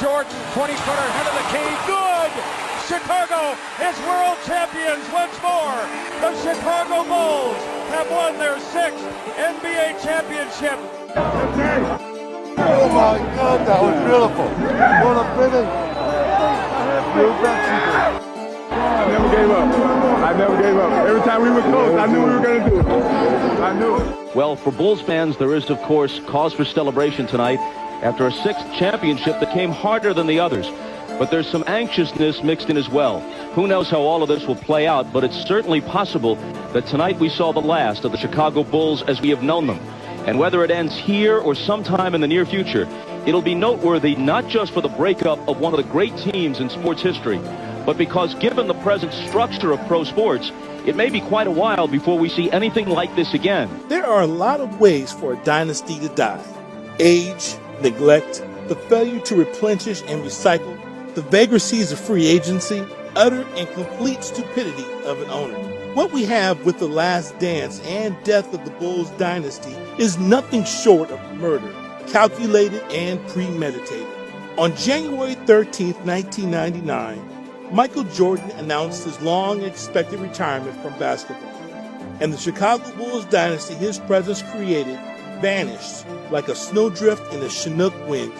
Jordan, 20-footer, head of the key, good! Chicago is world champions once more. The Chicago Bulls have won their 6th NBA championship. Oh my God, that was beautiful. What a finish. I never gave up. Every time we were close, I knew we were going to do it. I knew it. Well, for Bulls fans, there is, of course, cause for celebration tonight after a 6th championship that came harder than the others. But there's some anxiousness mixed in as well. Who knows how all of this will play out, but it's certainly possible that tonight we saw the last of the Chicago Bulls as we have known them. And whether it ends here or sometime in the near future, it'll be noteworthy not just for the breakup of one of the great teams in sports history, but because given the present structure of pro sports, it may be quite a while before we see anything like this again. There are a lot of ways for a dynasty to die. Age, neglect, the failure to replenish and recycle, the vagaries of free agency, utter and complete stupidity of an owner. What we have with The Last Dance and death of the Bulls dynasty is nothing short of murder, calculated and premeditated. On January 13th, 1999, Michael Jordan announced his long-expected retirement from basketball, and the Chicago Bulls dynasty his presence created vanished like a snowdrift in a Chinook wind.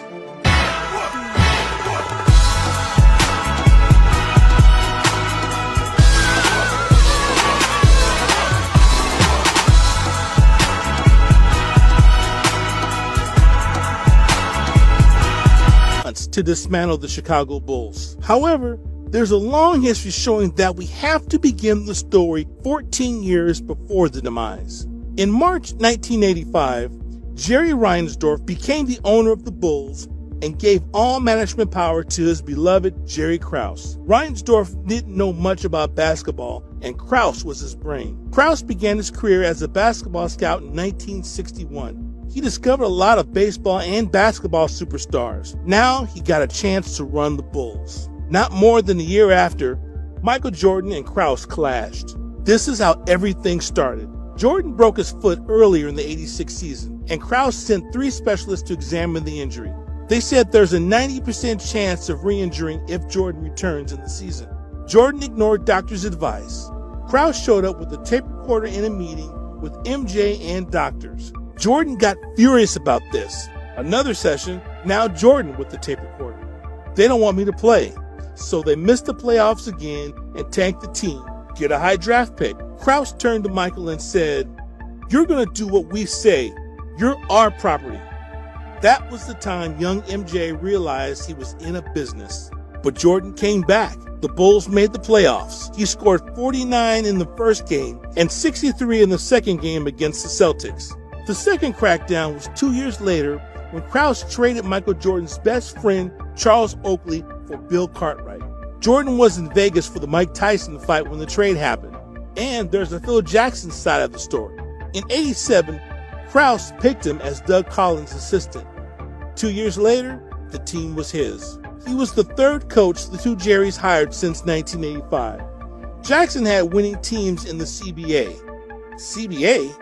To dismantle the Chicago Bulls. However, there's a long history showing that we have to begin the story 14 years before the demise. In March 1985, Jerry Reinsdorf became the owner of the Bulls and gave all management power to his beloved Jerry Krause. Reinsdorf didn't know much about basketball, and Krause was his brain. Krause began his career as a basketball scout in 1961. He discovered a lot of baseball and basketball superstars. Now he got a chance to run the Bulls. Not more than a year after, Michael Jordan and Krause clashed. This is how everything started. Jordan broke his foot earlier in the '86 season, and Krause sent 3 specialists to examine the injury. They said there's a 90% chance of re-injuring if Jordan returns in the season. Jordan ignored doctors' advice. Krause showed up with a tape recorder in a meeting with MJ and doctors. Jordan got furious about this. Another session, now Jordan with the tape recorder. They don't want me to play, so they missed the playoffs again and tanked the team. Get a high draft pick. Krause turned to Michael and said, "You're going to do what we say. You're our property." That was the time young MJ realized he was in a business. But Jordan came back. The Bulls made the playoffs. He scored 49 in the first game and 63 in the second game against the Celtics. The second crackdown was 2 years later when Krause traded Michael Jordan's best friend, Charles Oakley, for Bill Cartwright. Jordan was in Vegas for the Mike Tyson fight when the trade happened. And there's the Phil Jackson side of the story. In '87, Krause picked him as Doug Collins' assistant. 2 years later, the team was his. He was the third coach the two Jerrys hired since 1985. Jackson had winning teams in the CBA. CBA?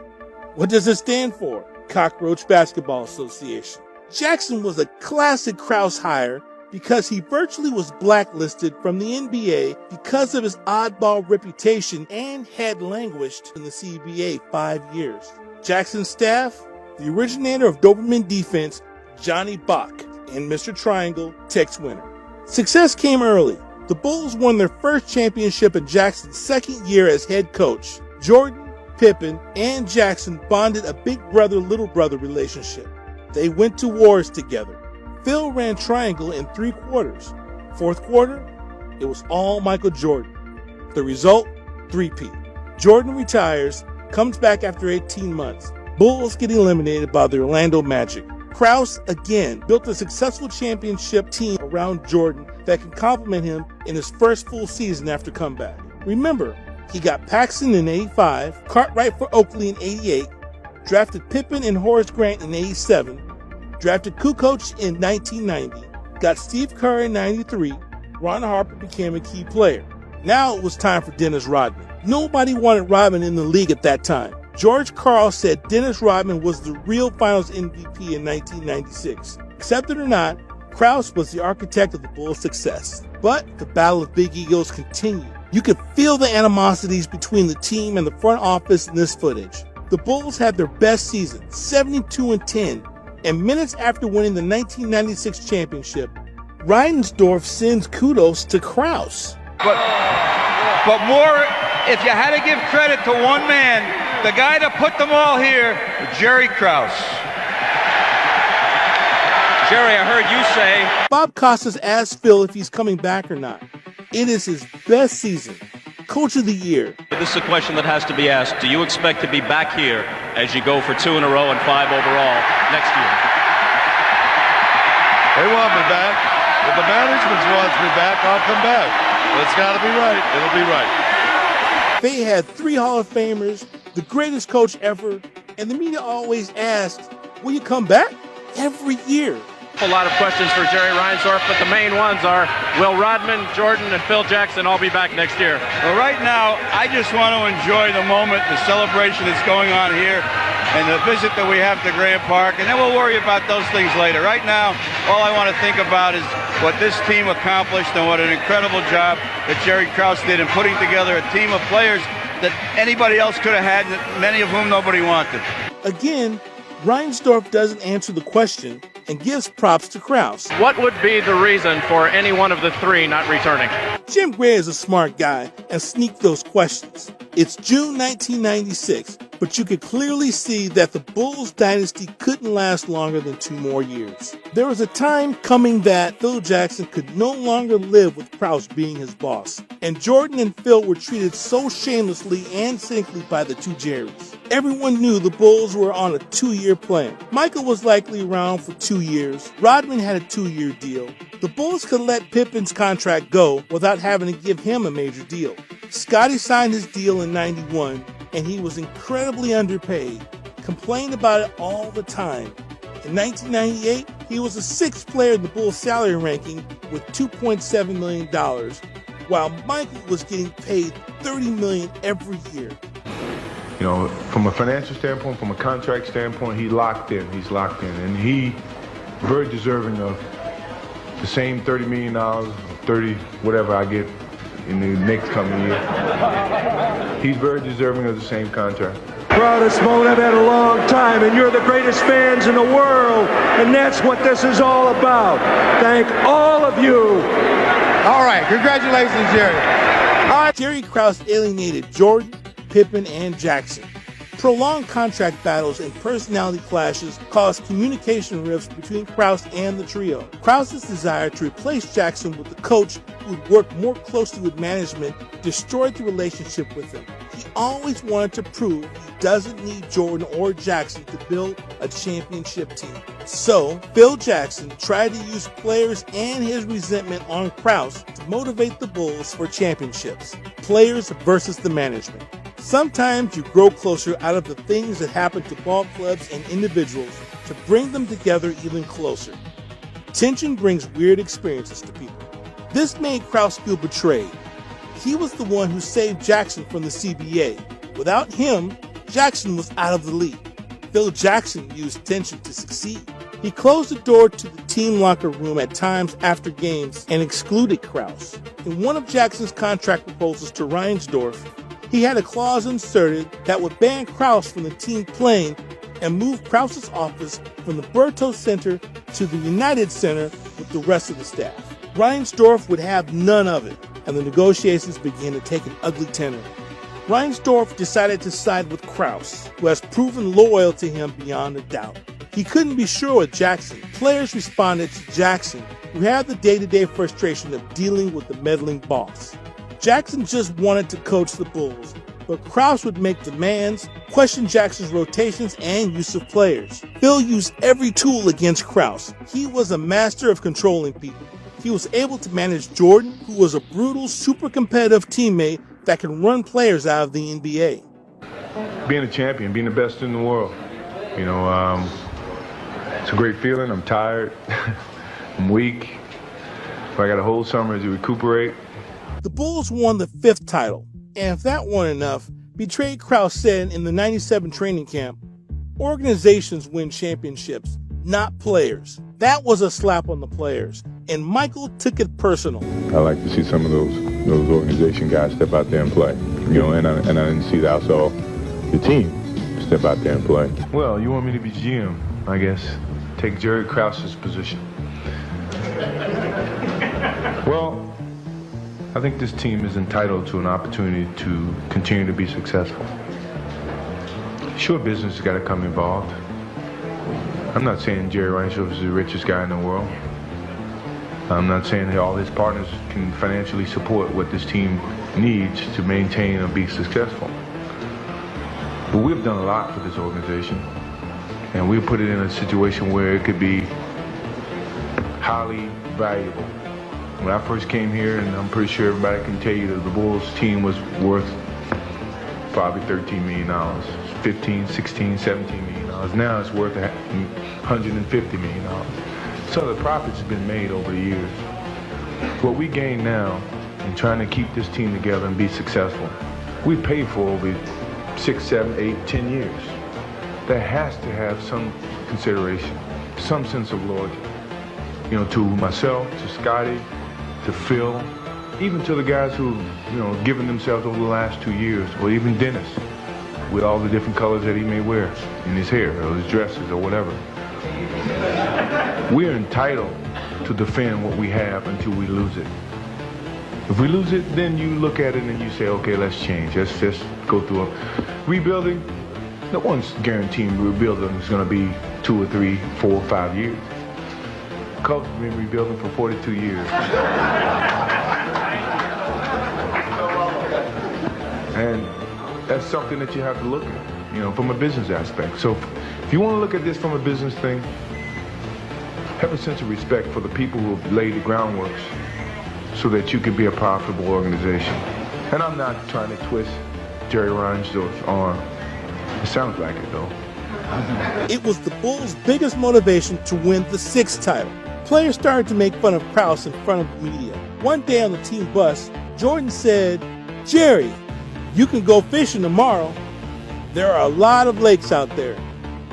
What does it stand for? Cockroach Basketball Association. Jackson was a classic Krause hire because he virtually was blacklisted from the NBA because of his oddball reputation and had languished in the CBA 5 years. Jackson's staff, the originator of Doberman defense, Johnny Bach, and Mr. Triangle, Tex Winter. Success came early. The Bulls won their first championship in Jackson's second year as head coach. Jordan, Pippen, and Jackson bonded a big brother-little brother relationship. They went to wars together. Phil ran triangle in 3 quarters. Fourth quarter, it was all Michael Jordan. The result, 3-peat. Jordan retires, comes back after 18 months. Bulls get eliminated by the Orlando Magic. Krause, again, built a successful championship team around Jordan that can complement him in his first full season after comeback. Remember, he got Paxson in '85, Cartwright for Oakley in '88, drafted Pippen and Horace Grant in '87, drafted Kukoc in 1990, got Steve Kerr in '93, Ron Harper became a key player. Now it was time for Dennis Rodman. Nobody wanted Rodman in the league at that time. George Karl said Dennis Rodman was the real Finals MVP in 1996. Accept it or not, Krause was the architect of the Bulls' success. But the battle of big egos continued. You could feel the animosities between the team and the front office in this footage. The Bulls had their best season, 72-10, and minutes after winning the 1996 championship, Reinsdorf sends kudos to Krause. But more, if you had to give credit to one man, the guy that put them all here, Jerry Krause. Jerry, I heard you say... Bob Costas asked Phil if he's coming back or not. It is his best season. Coach of the year. This is a question that has to be asked. Do you expect to be back here as you go for 2 in a row and 5 overall next year? They want me back. If the management wants me back, I'll come back. But it's got to be right. It'll be right. They had 3 Hall of Famers, the greatest coach ever, and the media always asked, will you come back? Every year. A lot of questions for Jerry Reinsdorf, but the main ones are, will Rodman, Jordan, and Phil Jackson all be back next year? Well, right now, I just want to enjoy the moment, the celebration that's going on here, and the visit that we have to Grant Park, and then we'll worry about those things later. Right now, all I want to think about is what this team accomplished and what an incredible job that Jerry Krause did in putting together a team of players that anybody else could have had, many of whom nobody wanted. Again, Reinsdorf doesn't answer the question and gives props to Krause. What would be the reason for any one of the 3 not returning? Jim Gray is a smart guy and sneaked those questions. It's June 1996, but you could clearly see that the Bulls dynasty couldn't last longer than 2 more years. There was a time coming that Phil Jackson could no longer live with Krause being his boss, and Jordan and Phil were treated so shamelessly and cynically by the 2 Jerrys. Everyone knew the Bulls were on a 2-year plan. Michael was likely around for 2 years. Rodman had a 2-year deal. The Bulls could let Pippen's contract go without having to give him a major deal. Scottie signed his deal in '91, and he was incredibly underpaid, complained about it all the time. In 1998, he was the 6th player in the Bulls salary ranking with $2.7 million, while Michael was getting paid $30 million every year. You know, from a financial standpoint, from a contract standpoint, he's locked in, and he's very deserving of the same $30 million, 30, whatever I get in the next coming year. He's very deserving of the same contract. Proudest moment I've had in a long time, and you're the greatest fans in the world, and that's what this is all about. Thank all of you. All right. Congratulations, Jerry. Jerry Krause alienated Jordan, Pippen, and Jackson. Prolonged contract battles and personality clashes caused communication rifts between Krause and the trio. Krause's desire to replace Jackson with a coach who would work more closely with management destroyed the relationship with him. He always wanted to prove he doesn't need Jordan or Jackson to build a championship team. So, Phil Jackson tried to use players and his resentment on Krause to motivate the Bulls for championships. Players versus the management. Sometimes you grow closer out of the things that happen to ball clubs and individuals to bring them together even closer. Tension brings weird experiences to people. This made Krause feel betrayed. He was the one who saved Jackson from the CBA. Without him, Jackson was out of the league. Phil Jackson used tension to succeed. He closed the door to the team locker room at times after games and excluded Krause. In one of Jackson's contract proposals to Reinsdorf, he had a clause inserted that would ban Krause from the team playing and move Krause's office from the Berto Center to the United Center with the rest of the staff. Reinsdorf would have none of it, and the negotiations began to take an ugly tenor. Reinsdorf decided to side with Krause, who has proven loyal to him beyond a doubt. He couldn't be sure with Jackson. Players responded to Jackson, who had the day-to-day frustration of dealing with the meddling boss. Jackson just wanted to coach the Bulls, but Krause would make demands, question Jackson's rotations and use of players. Phil used every tool against Krause. He was a master of controlling people. He was able to manage Jordan, who was a brutal, super competitive teammate that can run players out of the NBA. Being a champion, being the best in the world, you know, it's a great feeling. I'm tired, I'm weak. I got a whole summer to recuperate. The Bulls won the 5th title, and if that weren't enough, betrayed Krause said in the '97 training camp, organizations win championships, not players. That was a slap on the players, and Michael took it personal. I like to see some of those organization guys step out there and play, and I didn't see that. I saw the team step out there and play. Well, you want me to be GM, I guess. Take Jerry Krause's position. Well, I think this team is entitled to an opportunity to continue to be successful. Sure, business has got to come involved. I'm not saying Jerry Reinsdorf is the richest guy in the world. I'm not saying that all his partners can financially support what this team needs to maintain or be successful. But we've done a lot for this organization, and we've put it in a situation where it could be highly valuable. When I first came here, and I'm pretty sure everybody can tell you that the Bulls team was worth probably $13 million, 15, 16, 17 million dollars. Now it's worth $150 million. So the profits have been made over the years. What we gain now in trying to keep this team together and be successful, we paid for over 6, 7, 8, 10 years. That has to have some consideration, some sense of loyalty. To myself, to Scotty, to Phil, even to the guys who, given themselves over the last 2 years, or even Dennis, with all the different colors that he may wear in his hair or his dresses or whatever. We're entitled to defend what we have until we lose it. If we lose it, then you look at it and you say, okay, let's change. Let's just go through a rebuilding. No one's guaranteeing rebuilding is going to be 2 or 3, 4 or 5 years. Cubs have been rebuilding for 42 years. And that's something that you have to look at, from a business aspect. So if you want to look at this from a business thing, have a sense of respect for the people who have laid the groundwork so that you can be a profitable organization. And I'm not trying to twist Jerry Reinsdorf's arm. It sounds like it, though. It was the Bulls' biggest motivation to win the 6th title. Players started to make fun of Krause in front of the media. One day on the team bus, Jordan said, "Jerry, you can go fishing tomorrow. There are a lot of lakes out there.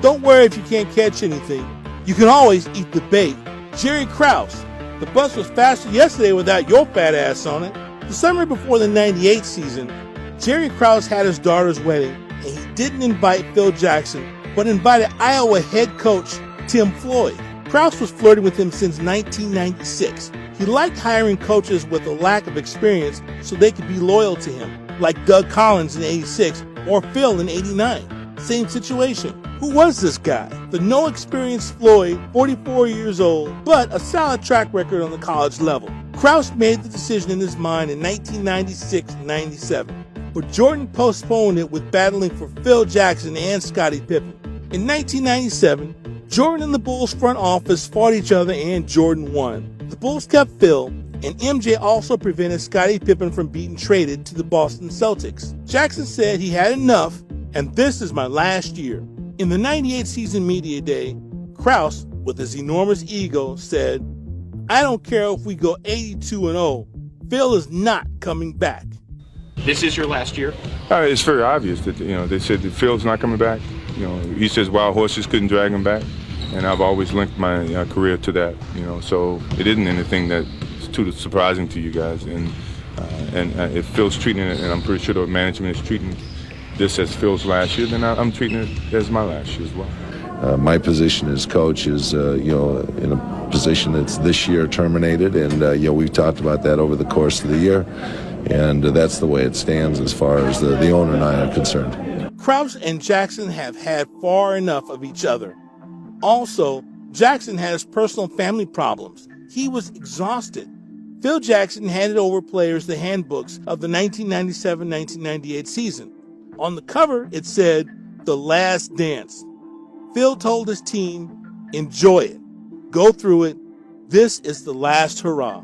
Don't worry if you can't catch anything. You can always eat the bait." Jerry Krause, the bus was faster yesterday without your fat ass on it. The summer before the 98 season, Jerry Krause had his daughter's wedding, and he didn't invite Phil Jackson, but invited Iowa head coach Tim Floyd. Krause was flirting with him since 1996. He liked hiring coaches with a lack of experience so they could be loyal to him, like Doug Collins in '86 or Phil in '89. Same situation. Who was this guy? The no-experienced Floyd, 44 years old, but a solid track record on the college level. Krause made the decision in his mind in 1996-97, but Jordan postponed it with battling for Phil Jackson and Scottie Pippen. In 1997, Jordan and the Bulls front office fought each other and Jordan won. The Bulls kept Phil, and MJ also prevented Scottie Pippen from being traded to the Boston Celtics. Jackson said he had enough, and this is my last year. In the 98 season media day, Krause, with his enormous ego, said, "I don't care if we go 82-0, Phil is not coming back." This is your last year? It's very obvious that, they said that Phil's not coming back. He says wild horses couldn't drag him back. And I've always linked my career to that, so it isn't anything that's too surprising to you guys. And if Phil's treating it, and I'm pretty sure the management is treating this as Phil's last year, then I'm treating it as my last year as well. My position as coach is, in a position that's this year terminated, and we've talked about that over the course of the year, and that's the way it stands as far as the owner and I are concerned. Krause and Jackson have had far enough of each other. Also, Jackson had his personal family problems. He was exhausted. Phil Jackson handed over players the handbooks of the 1997-1998 season. On the cover, it said, "The Last Dance." Phil told his team, "Enjoy it. Go through it. This is the last hurrah."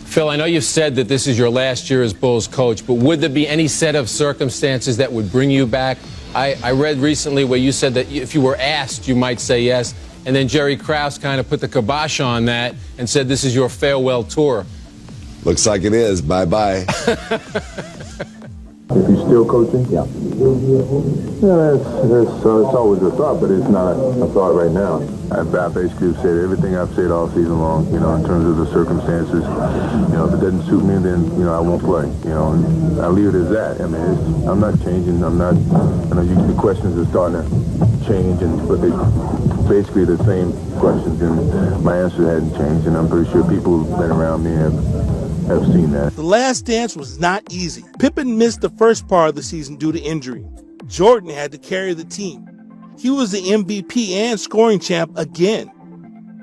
Phil, I know you've said that this is your last year as Bulls coach, but would there be any set of circumstances that would bring you back? I read recently where you said that if you were asked, you might say yes, and then Jerry Krause kind of put the kibosh on that and said this is your farewell tour. Looks like it is. Bye-bye. If he's still coaching? Yeah. Yeah, it's always a thought, but it's not a thought right now. I basically have said everything I've said all season long, in terms of the circumstances. If it doesn't suit me, then, I won't play. And I leave it as that. I mean, I'm not changing. I'm not, the questions are starting to change, but they basically the same questions, and my answer hadn't changed, and I'm pretty sure people who've been around me have seen that. The Last Dance was not easy. Pippen missed the first part of the season due to injury. Jordan had to carry the team. He was the MVP and scoring champ again.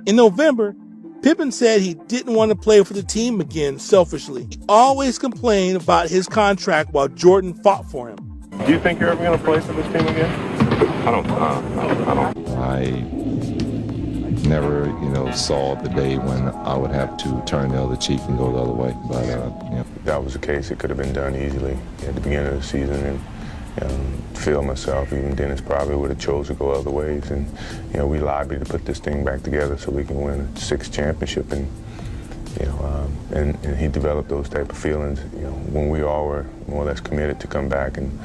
In November, Pippen said he didn't want to play for the team again selfishly. He always complained about his contract while Jordan fought for him. Do you think you're ever going to play for this team again? I don't. I never, saw the day when I would have to turn the other cheek and go the other way. But, If that was the case, it could have been done easily at the beginning of the season. And Phil, myself, even Dennis probably would have chose to go other ways. And, we lobbied to put this thing back together so we can win a 6th championship. And, and he developed those type of feelings, when we all were more or less committed to come back and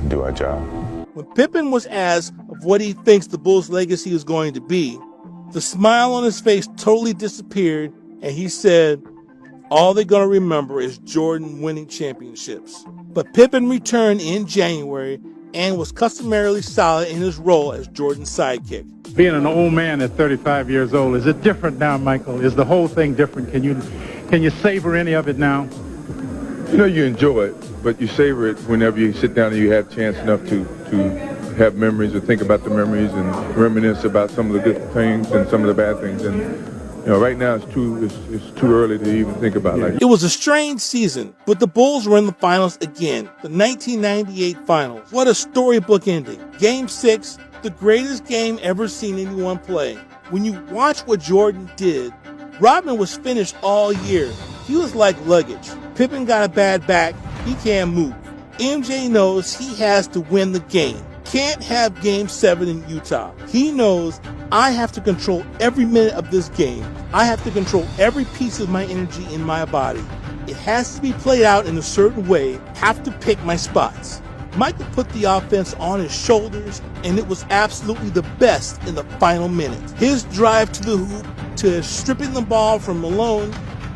do our job. When Pippen was asked of what he thinks the Bulls' legacy is going to be, the smile on his face totally disappeared, and he said, all they're going to remember is Jordan winning championships. But Pippen returned in January and was customarily solid in his role as Jordan's sidekick. Being an old man at 35 years old, is it different now, Michael? Is the whole thing different? Can you savor any of it now? You enjoy it, but you savor it whenever you sit down and you have a chance enough to have memories or think about the memories and reminisce about some of the good things and some of the bad things. And right now it's too early to even think about that. It was a strange season, but the Bulls were in the finals again, the 1998 finals. What a storybook ending. Game 6, the greatest game ever seen anyone play. When you watch what Jordan did, Rodman was finished all year. He was like luggage. Pippen got a bad back. He can't move. MJ knows he has to win the game. Can't have Game 7 in Utah. He knows I have to control every minute of this game. I have to control every piece of my energy in my body. It has to be played out in a certain way. Have to pick my spots. Michael put the offense on his shoulders, and it was absolutely the best in the final minute. His drive to the hoop, to his stripping the ball from Malone,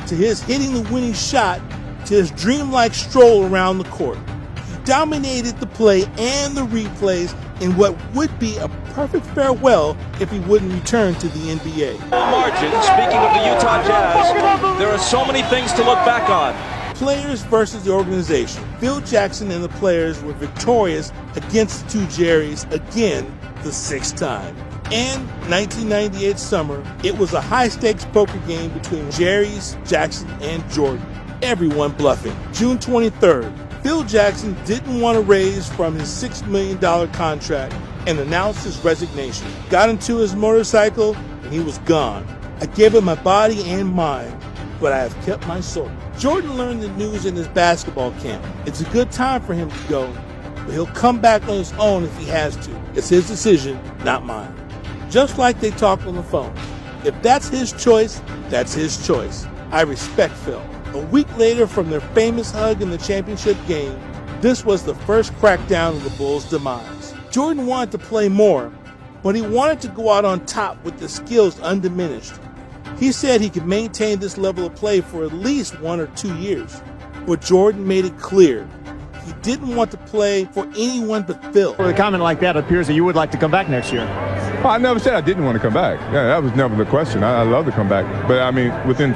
to his hitting the winning shot, to his dreamlike stroll around the court. He dominated the play and the replays in what would be a perfect farewell if he wouldn't return to the NBA. Margin, speaking of the Utah Jazz, there are so many things to look back on. Players versus the organization. Phil Jackson and the players were victorious against the two Jerrys again the 6th time. And 1998 summer, it was a high-stakes poker game between Jerry's, Jackson, and Jordan. Everyone bluffing. June 23rd, Phil Jackson didn't want to raise from his $6 million contract and announced his resignation. Got into his motorcycle and he was gone. I gave him my body and mind, but I have kept my soul. Jordan learned the news in his basketball camp. It's a good time for him to go, but he'll come back on his own if he has to. It's his decision, not mine. Just like they talk on the phone. If that's his choice, that's his choice. I respect Phil. A week later from their famous hug in the championship game, this was the first crackdown of the Bulls' demise. Jordan wanted to play more, but he wanted to go out on top with the skills undiminished. He said he could maintain this level of play for at least 1 or 2 years, but Jordan made it clear he didn't want to play for anyone but Phil. For a comment like that, it appears that you would like to come back next year. I never said I didn't want to come back. Yeah, that was never the question. I love to come back, but I mean within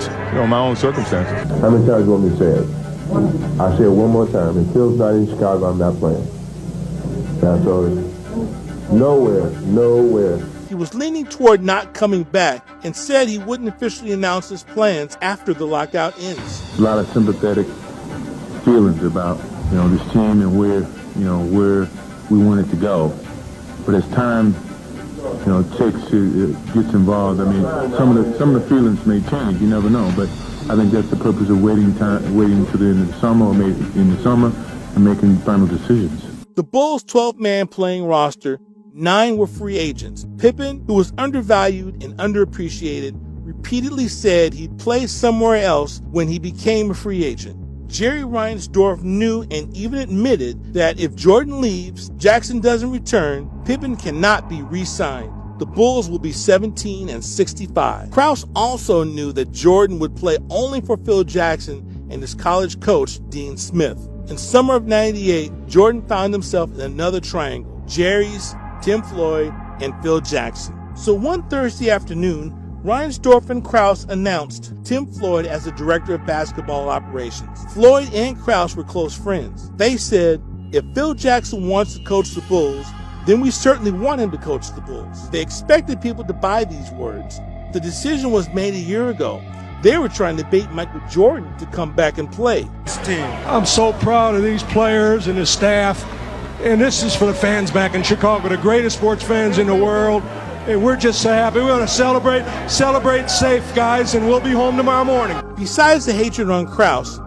my own circumstances. How many times do you want me to say it? I'll say it one more time. If Phil's not in Chicago, I'm not playing. That's all. Nowhere. He was leaning toward not coming back and said he wouldn't officially announce his plans after the lockout ends. A lot of sympathetic feelings about this team and where we want it to go, but as time it gets involved. I mean, some of the feelings may change. You never know, but I think that's the purpose of waiting to the end of the summer, or maybe in the summer, and making final decisions. The Bulls' 12-man playing roster, 9 were free agents. Pippen, who was undervalued and underappreciated, repeatedly said he'd play somewhere else when he became a free agent. Jerry Reinsdorf knew and even admitted that if Jordan leaves, Jackson doesn't return, Pippen cannot be re-signed. The Bulls will be 17 and 65. Krause also knew that Jordan would play only for Phil Jackson and his college coach, Dean Smith. In summer of '98, Jordan found himself in another triangle: Jerry's, Tim Floyd, and Phil Jackson. So one Thursday afternoon, Reinsdorf and Krause announced Tim Floyd as the director of basketball operations. Floyd and Krause were close friends. They said, if Phil Jackson wants to coach the Bulls, then we certainly want him to coach the Bulls. They expected people to buy these words. The decision was made a year ago. They were trying to bait Michael Jordan to come back and play. I'm so proud of these players and the staff. And this is for the fans back in Chicago, the greatest sports fans in the world. And we're just so happy. We're going to celebrate safe, guys, and we'll be home tomorrow morning. Besides the hatred on Krause,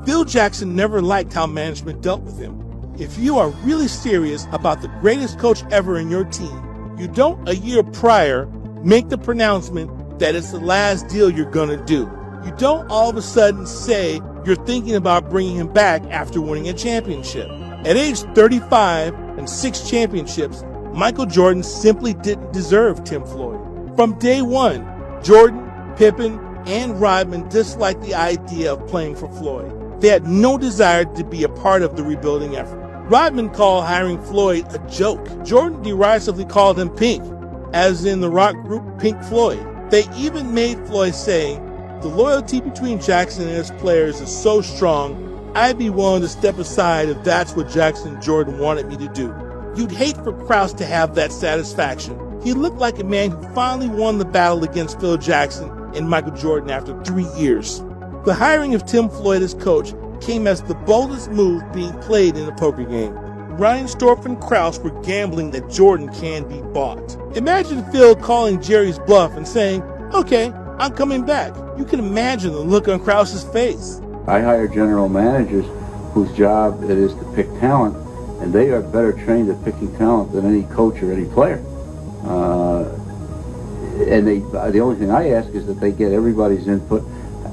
Phil Jackson never liked how management dealt with him. If you are really serious about the greatest coach ever in your team, you don't a year prior make the pronouncement that it's the last deal you're going to do. You don't all of a sudden say you're thinking about bringing him back after winning a championship. At age 35 and 6 championships, Michael Jordan simply didn't deserve Tim Floyd. From day one, Jordan, Pippen, and Rodman disliked the idea of playing for Floyd. They had no desire to be a part of the rebuilding effort. Rodman called hiring Floyd a joke. Jordan derisively called him Pink, as in the rock group Pink Floyd. They even made Floyd say, the loyalty between Jackson and his players is so strong, I'd be willing to step aside if that's what Jackson and Jordan wanted me to do. You'd hate for Krause to have that satisfaction. He looked like a man who finally won the battle against Phil Jackson and Michael Jordan after 3 years. The hiring of Tim Floyd as coach came as the boldest move being played in a poker game. Reinsdorf and Krause were gambling that Jordan can be bought. Imagine Phil calling Jerry's bluff and saying, okay, I'm coming back. You can imagine the look on Krause's face. I hire general managers whose job it is to pick talent, and they are better trained at picking talent than any coach or any player. And the only thing I ask is that they get everybody's input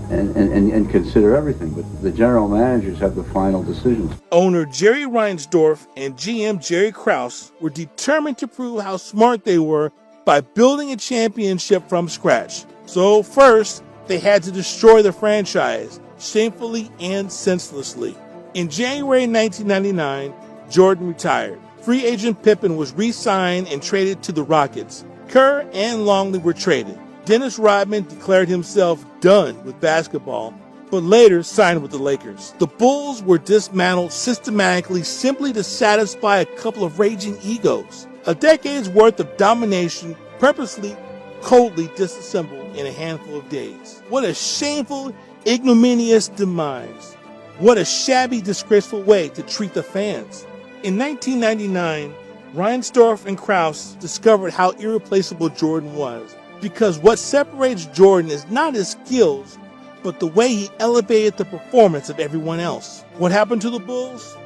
and consider everything. But the general managers have the final decisions. Owner Jerry Reinsdorf and GM Jerry Krause were determined to prove how smart they were by building a championship from scratch. So first, they had to destroy the franchise, shamefully and senselessly. In January 1999, Jordan retired. Free agent Pippen was re-signed and traded to the Rockets. Kerr and Longley were traded. Dennis Rodman declared himself done with basketball, but later signed with the Lakers. The Bulls were dismantled systematically simply to satisfy a couple of raging egos. A decade's worth of domination purposely, coldly disassembled in a handful of days. What a shameful, ignominious demise. What a shabby, disgraceful way to treat the fans. In 1999, Reinsdorf and Krause discovered how irreplaceable Jordan was, because what separates Jordan is not his skills, but the way he elevated the performance of everyone else. What happened to the Bulls?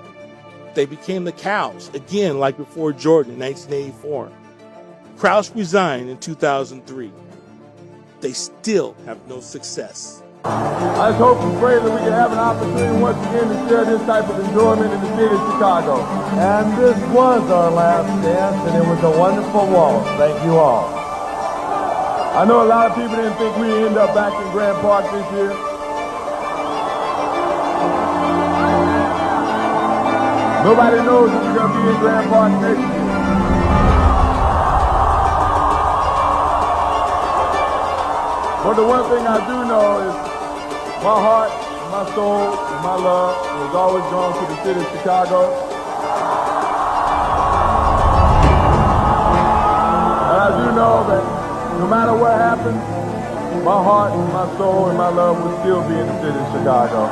They became the Cows, again like before Jordan in 1984. Krause resigned in 2003. They still have no success. I just hope and pray that we can have an opportunity once again to share this type of enjoyment in the city of Chicago. And this was our last dance, and it was a wonderful waltz. Thank you all. I know a lot of people didn't think we'd end up back in Grant Park this year. Nobody knows if we're going to be in Grant Park next year. But the one thing I do know is my heart, my soul, and my love has always gone to the city of Chicago. And I do know that no matter what happens, my heart, my soul, and my love will still be in the city of Chicago.